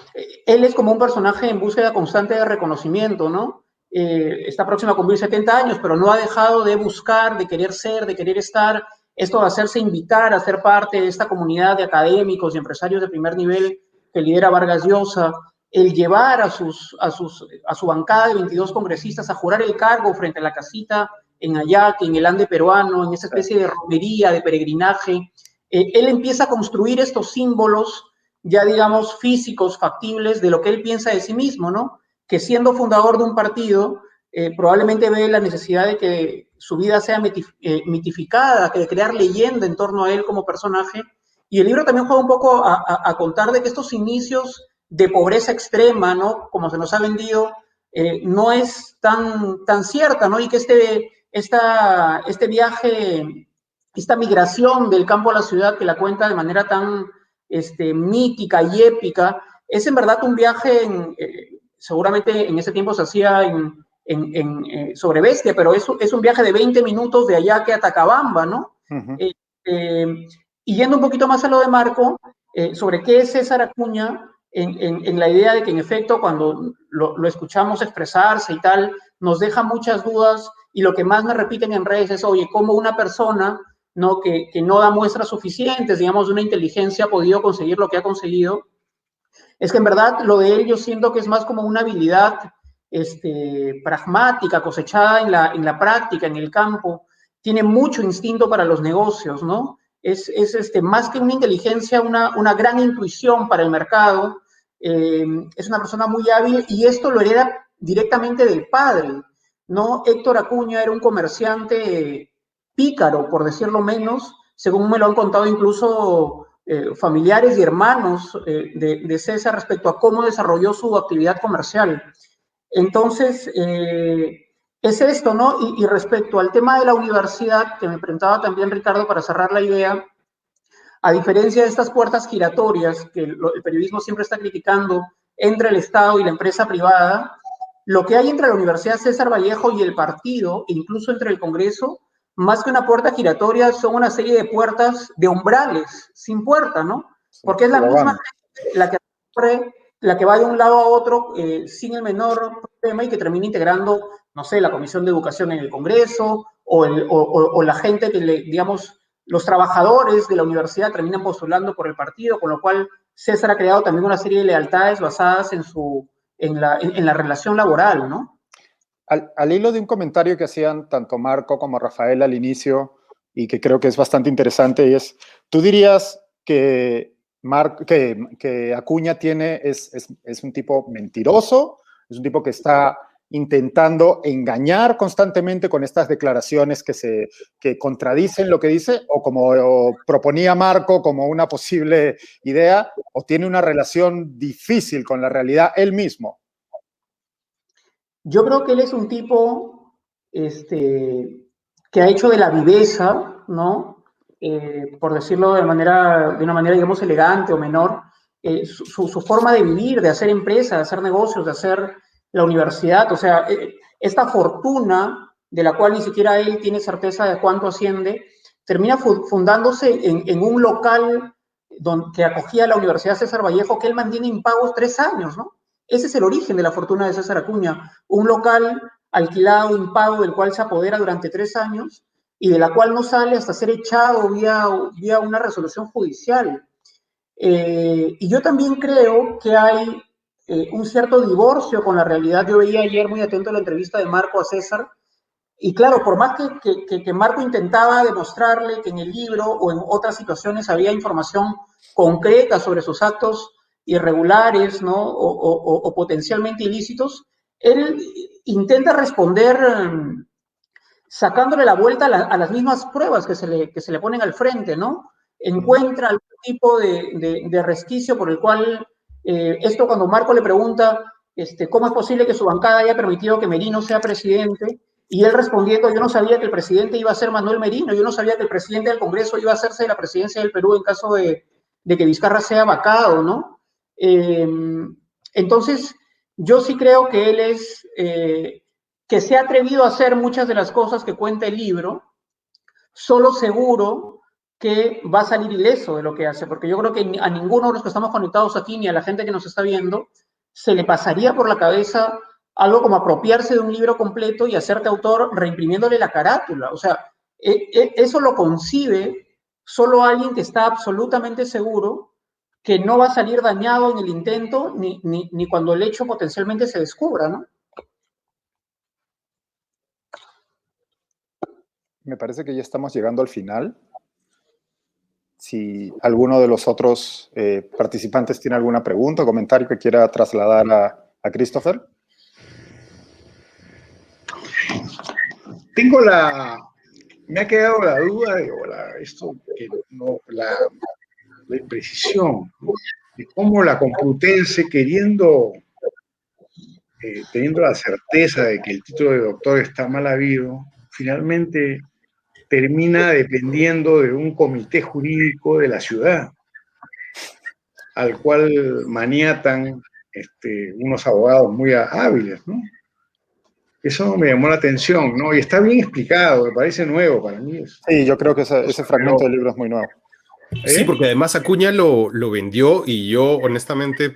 Él es como un personaje en búsqueda constante de reconocimiento, ¿no? Está próximo a cumplir 70 años, pero no ha dejado de buscar, de querer ser, de querer estar. Esto de hacerse invitar a ser parte de esta comunidad de académicos y empresarios de primer nivel que lidera Vargas Llosa, el llevar a su bancada de 22 congresistas a jurar el cargo frente a la casita en Ayaque, en el Ande peruano, en esa especie de romería, de peregrinaje. Él empieza a construir estos símbolos ya, digamos, físicos, factibles, de lo que él piensa de sí mismo, ¿no? Que siendo fundador de un partido, probablemente ve la necesidad de que su vida sea mitificada, de crear leyenda en torno a él como personaje. Y el libro también juega un poco a contar de que estos inicios de pobreza extrema, ¿no? Como se nos ha vendido, no es tan cierta, ¿no? Y que este viaje, esta migración del campo a la ciudad, que la cuenta de manera tan mítica y épica, es en verdad un viaje, seguramente en ese tiempo se hacía sobre bestia, pero es un viaje de 20 minutos de Ayaque a Tacabamba, ¿no? Uh-huh. Y yendo un poquito más a lo de Marco, sobre qué es César Acuña, en la idea de que en efecto cuando lo escuchamos expresarse y tal, nos deja muchas dudas, y lo que más me repiten en redes es, oye, ¿cómo una persona, ¿no? que no da muestras suficientes, digamos, de una inteligencia ha podido conseguir lo que ha conseguido? Es que en verdad lo de él yo siento que es más como una habilidad pragmática, cosechada en la práctica, en el campo. Tiene mucho instinto para los negocios, ¿no? Es más que una inteligencia, una gran intuición para el mercado. Es una persona muy hábil, y esto lo hereda directamente del padre, ¿no? Héctor Acuña era un comerciante pícaro, por decirlo menos, según me lo han contado incluso familiares y hermanos de César respecto a cómo desarrolló su actividad comercial. Entonces, es esto, ¿no? Y respecto al tema de la universidad, que me preguntaba también Ricardo para cerrar la idea, a diferencia de estas puertas giratorias que el periodismo siempre está criticando entre el Estado y la empresa privada, lo que hay entre la Universidad César Vallejo y el partido, incluso entre el Congreso, más que una puerta giratoria, son una serie de puertas, de umbrales, sin puerta, ¿no? Porque es la misma la que va de un lado a otro sin el menor problema, y que termina integrando, no sé, la Comisión de Educación en el Congreso, o la gente que digamos, los trabajadores de la universidad terminan postulando por el partido, con lo cual César ha creado también una serie de lealtades basadas en la relación laboral, ¿no? Al hilo de un comentario que hacían tanto Marco como Rafael al inicio, y que creo que es bastante interesante, y es, ¿tú dirías que Acuña es un tipo mentiroso? ¿Es un tipo que está intentando engañar constantemente con estas declaraciones que contradicen lo que dice, o como proponía Marco como una posible idea, o tiene una relación difícil con la realidad él mismo? Yo creo que él es un tipo que ha hecho de la viveza, ¿no? Por decirlo de una manera, digamos, elegante o menor, su forma de vivir, de hacer empresa, de hacer negocios, de hacer la universidad. O sea, esta fortuna de la cual ni siquiera él tiene certeza de cuánto asciende, termina fundándose en un local que acogía la Universidad César Vallejo, que él mantiene impagos 3 años, ¿no? Ese es el origen de la fortuna de César Acuña, un local alquilado, impago, del cual se apodera durante 3 años y de la cual no sale hasta ser echado vía una resolución judicial. Y yo también creo que hay un cierto divorcio con la realidad. Yo veía ayer muy atento a la entrevista de Marco a César, y claro, por más que Marco intentaba demostrarle que en el libro o en otras situaciones había información concreta sobre sus actos irregulares, ¿no? o potencialmente ilícitos, él intenta responder sacándole la vuelta a las mismas pruebas que se le ponen al frente, ¿no? Encuentra algún tipo de resquicio por el cual, esto cuando Marco le pregunta cómo es posible que su bancada haya permitido que Merino sea presidente, y él respondiendo, yo no sabía que el presidente iba a ser Manuel Merino, yo no sabía que el presidente del Congreso iba a hacerse de la presidencia del Perú en caso de que Vizcarra sea vacado, ¿no? Entonces, yo sí creo que él es, que se ha atrevido a hacer muchas de las cosas que cuenta el libro, solo seguro que va a salir ileso de lo que hace, porque yo creo que a ninguno de los que estamos conectados aquí, ni a la gente que nos está viendo, se le pasaría por la cabeza algo como apropiarse de un libro completo y hacerte autor reimprimiéndole la carátula. O sea, eso lo concibe solo alguien que está absolutamente seguro que no va a salir dañado en el intento, ni cuando el hecho potencialmente se descubra, ¿no? Me parece que ya estamos llegando al final. Si alguno de los otros participantes tiene alguna pregunta o comentario que quiera trasladar a Christopher. Me ha quedado la duda de la imprecisión. de cómo la Complutense, teniendo la certeza de que el título de doctor está mal habido, finalmente termina dependiendo de un comité jurídico de la ciudad, al cual maniatan unos abogados muy hábiles, ¿no? Eso me llamó la atención, ¿no? Y está bien explicado, me parece nuevo para mí. Sí, yo creo que ese fragmento del libro es muy nuevo. Sí, porque además Acuña lo vendió y yo honestamente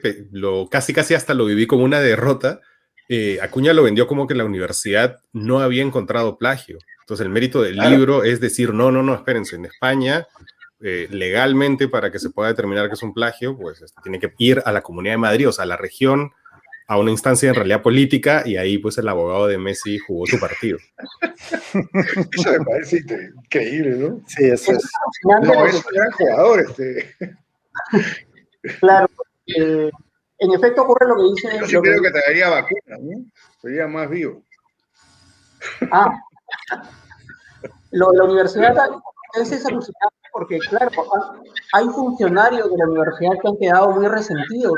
casi hasta lo viví como una derrota. Acuña lo vendió como que la universidad no había encontrado plagio. Entonces el mérito del libro es decir, no, espérense, en España legalmente para que se pueda determinar que es un plagio, pues tiene que ir a la Comunidad de Madrid, o sea, a la región, a una instancia en realidad política, y ahí pues el abogado de Messi jugó su partido. Eso me parece increíble, ¿no? Sí, eso es. No, es un gran jugador Claro, en efecto ocurre lo que dice... Yo sí creo que traería vacuna, ¿no? Sería más vivo. La universidad es alucinante porque, claro, hay funcionarios de la universidad que han quedado muy resentidos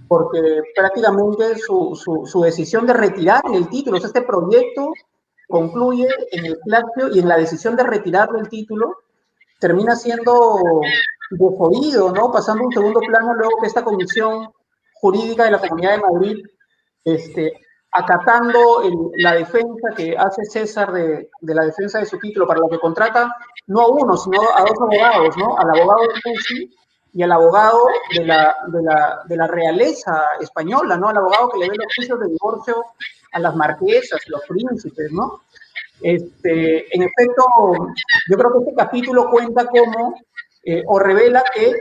porque prácticamente su decisión de retirar el título, o sea, este proyecto concluye en el plagio y en la decisión de retirar el título termina siendo desoído, ¿no? Pasando a un segundo plano luego que esta comisión jurídica de la Comunidad de Madrid, acatando la defensa que hace César de la defensa de su título, para lo que contrata no a uno, sino a dos abogados, ¿no? Al abogado de Messi y al abogado de la realeza española, ¿no? Al abogado que le ve los juicios de divorcio a las marquesas, los príncipes, ¿no? En efecto, yo creo que este capítulo cuenta cómo, o revela que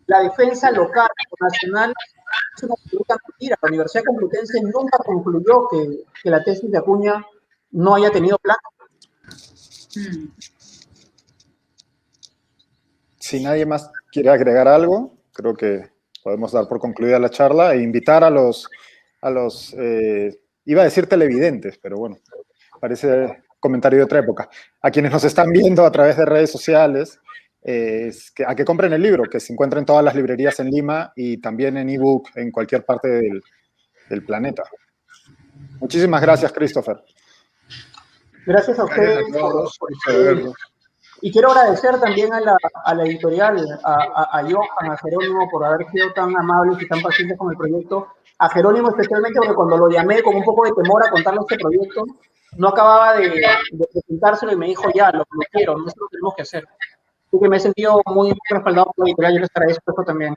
la defensa local o nacional es una absoluta mentira. La Universidad Complutense nunca concluyó que la tesis de Acuña no haya tenido plagio. Si nadie más quiere agregar algo, creo que podemos dar por concluida la charla e invitar a los iba a decir televidentes, pero bueno, parece comentario de otra época, a quienes nos están viendo a través de redes sociales, a que compren el libro, que se encuentra en todas las librerías en Lima y también en ebook en cualquier parte del planeta. Muchísimas gracias, Christopher. Gracias a ustedes por vernos. Y quiero agradecer también a la editorial, a Johan, a Jerónimo, por haber sido tan amables y tan pacientes con el proyecto. A Jerónimo especialmente porque cuando lo llamé con un poco de temor a contarle este proyecto, no acababa de presentárselo y me dijo, ya, lo quiero, no es lo que tenemos que hacer. Así que me he sentido muy respaldado por la editorial y les agradezco esto también.